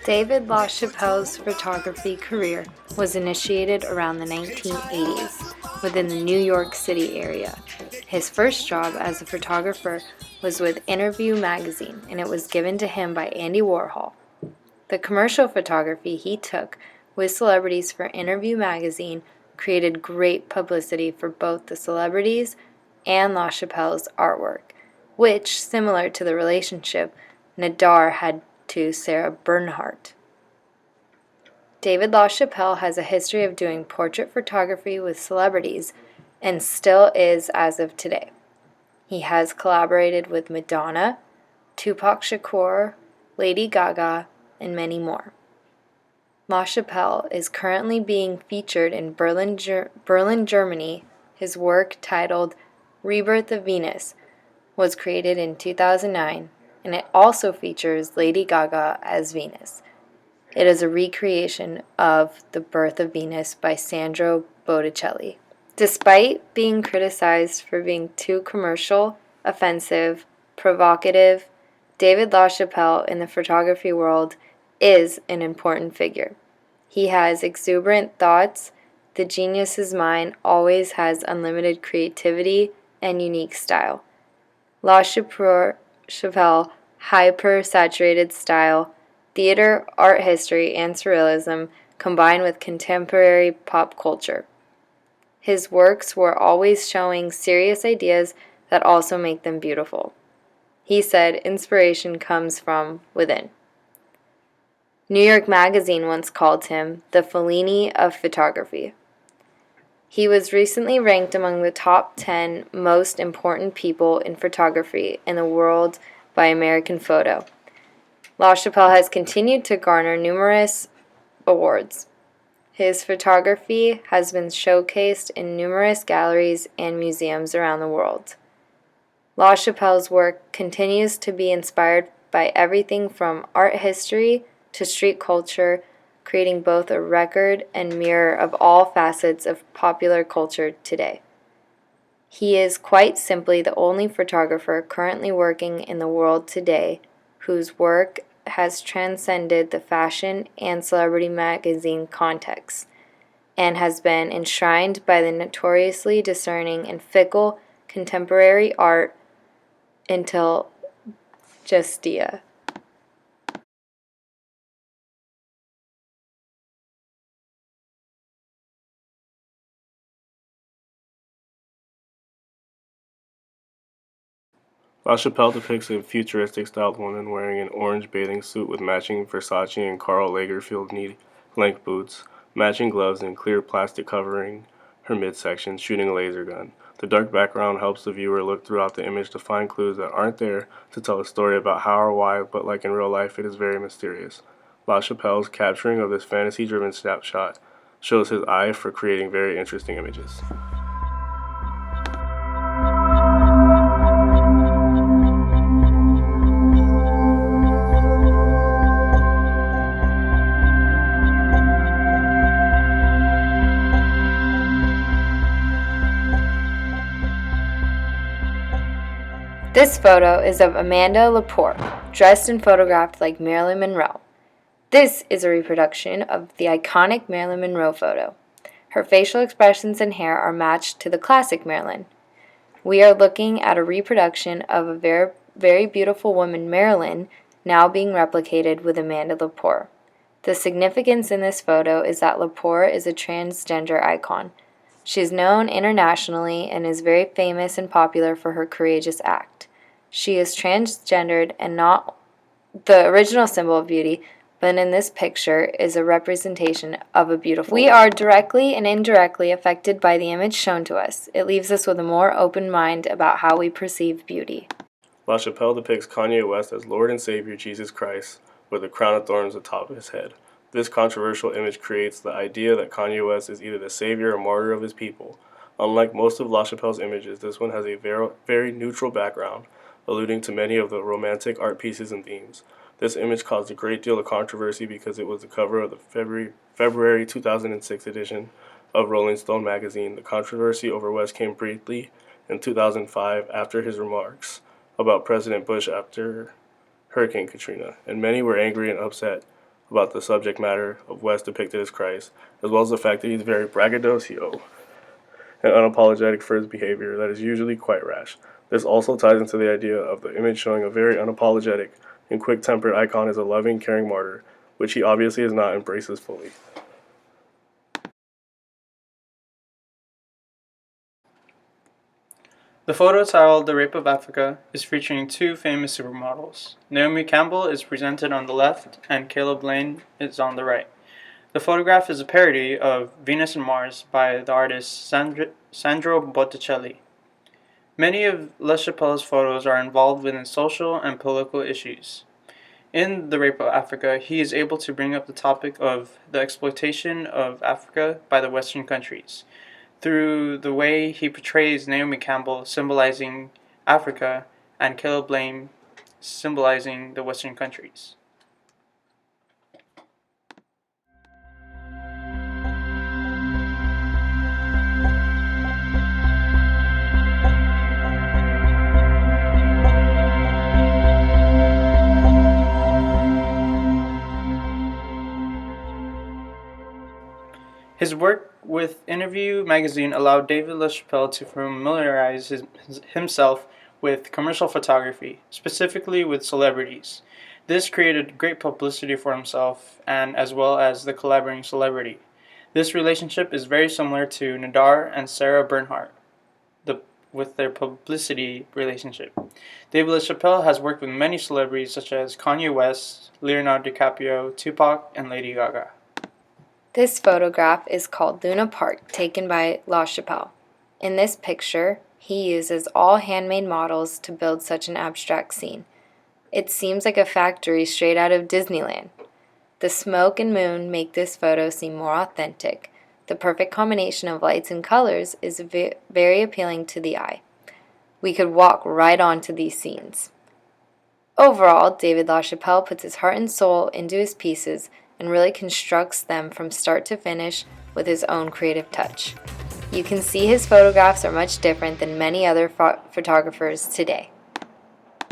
David LaChapelle's photography career was initiated around the 1980s within the New York City area. His first job as a photographer was with Interview magazine, and it was given to him by Andy Warhol. The commercial photography he took with celebrities for Interview magazine created great publicity for both the celebrities and LaChapelle's artwork, which, similar to the relationship Nadar had to Sarah Bernhardt. David LaChapelle has a history of doing portrait photography with celebrities and still is as of today. He has collaborated with Madonna, Tupac Shakur, Lady Gaga, and many more. LaChapelle is currently being featured in Berlin, Germany. His work, titled Rebirth of Venus, was created in 2009, and it also features Lady Gaga as Venus. It is a recreation of The Birth of Venus by Sandro Botticelli. Despite being criticized for being too commercial, offensive, provocative, David LaChapelle in the photography world is an important figure. He has exuberant thoughts. The genius's mind always has unlimited creativity and unique style. LaChapelle, hyper-saturated style, theater, art history, and surrealism combined with contemporary pop culture. His works were always showing serious ideas that also make them beautiful. He said inspiration comes from within. New York Magazine once called him the Fellini of photography. He was recently ranked among the top 10 most important people in photography in the world by American Photo. LaChapelle has continued to garner numerous awards. His photography has been showcased in numerous galleries and museums around the world. LaChapelle's work continues to be inspired by everything from art history to street culture, creating both a record and mirror of all facets of popular culture today. He is quite simply the only photographer currently working in the world today whose work has transcended the fashion and celebrity magazine context and has been enshrined by the notoriously discerning and fickle contemporary art until Justia. LaChapelle depicts a futuristic-styled woman wearing an orange bathing suit with matching Versace and Karl Lagerfeld knee-length boots, matching gloves, and clear plastic covering her midsection, shooting a laser gun. The dark background helps the viewer look throughout the image to find clues that aren't there to tell a story about how or why, but like in real life, it is very mysterious. LaChapelle's capturing of this fantasy-driven snapshot shows his eye for creating very interesting images. This photo is of Amanda Lepore, dressed and photographed like Marilyn Monroe. This is a reproduction of the iconic Marilyn Monroe photo. Her facial expressions and hair are matched to the classic Marilyn. We are looking at a reproduction of a very, very beautiful woman, Marilyn, now being replicated with Amanda Lepore. The significance in this photo is that Lepore is a transgender icon. She is known internationally and is very famous and popular for her courageous act. She is transgendered and not the original symbol of beauty, but in this picture is a representation of a beautiful woman. We are directly and indirectly affected by the image shown to us. It leaves us with a more open mind about how we perceive beauty. LaChapelle depicts Kanye West as Lord and Savior Jesus Christ with a crown of thorns atop his head. This controversial image creates the idea that Kanye West is either the savior or martyr of his people. Unlike most of LaChapelle's images, this one has a very neutral background, alluding to many of the romantic art pieces and themes. This image caused a great deal of controversy because it was the cover of the February 2006 edition of Rolling Stone magazine. The controversy over West came briefly in 2005 after his remarks about President Bush after Hurricane Katrina, and many were angry and upset about the subject matter of West depicted as Christ, as well as the fact that he's very braggadocio and unapologetic for his behavior that is usually quite rash. This also ties into the idea of the image showing a very unapologetic and quick-tempered icon as a loving, caring martyr, which he obviously has not embraces fully. The photo titled The Rape of Africa is featuring two famous supermodels. Naomi Campbell is presented on the left and Caleb Lane is on the right. The photograph is a parody of Venus and Mars by the artist Sandro Botticelli. Many of LaChapelle's photos are involved within social and political issues. In The Rape of Africa, he is able to bring up the topic of the exploitation of Africa by the Western countries, through the way he portrays Naomi Campbell symbolizing Africa and Caleb Lane symbolizing the Western countries. His work with Interview magazine allowed David LaChapelle to familiarize himself with commercial photography, specifically with celebrities. This created great publicity for himself and as well as the collaborating celebrity. This relationship is very similar to Nadar and Sarah Bernhardt with their publicity relationship. David LaChapelle has worked with many celebrities such as Kanye West, Leonardo DiCaprio, Tupac, and Lady Gaga. This photograph is called Luna Park, taken by LaChapelle. In this picture, he uses all handmade models to build such an abstract scene. It seems like a factory straight out of Disneyland. The smoke and moon make this photo seem more authentic. The perfect combination of lights and colors is very appealing to the eye. We could walk right onto these scenes. Overall, David LaChapelle puts his heart and soul into his pieces and really constructs them from start to finish with his own creative touch. You can see his photographs are much different than many other photographers today.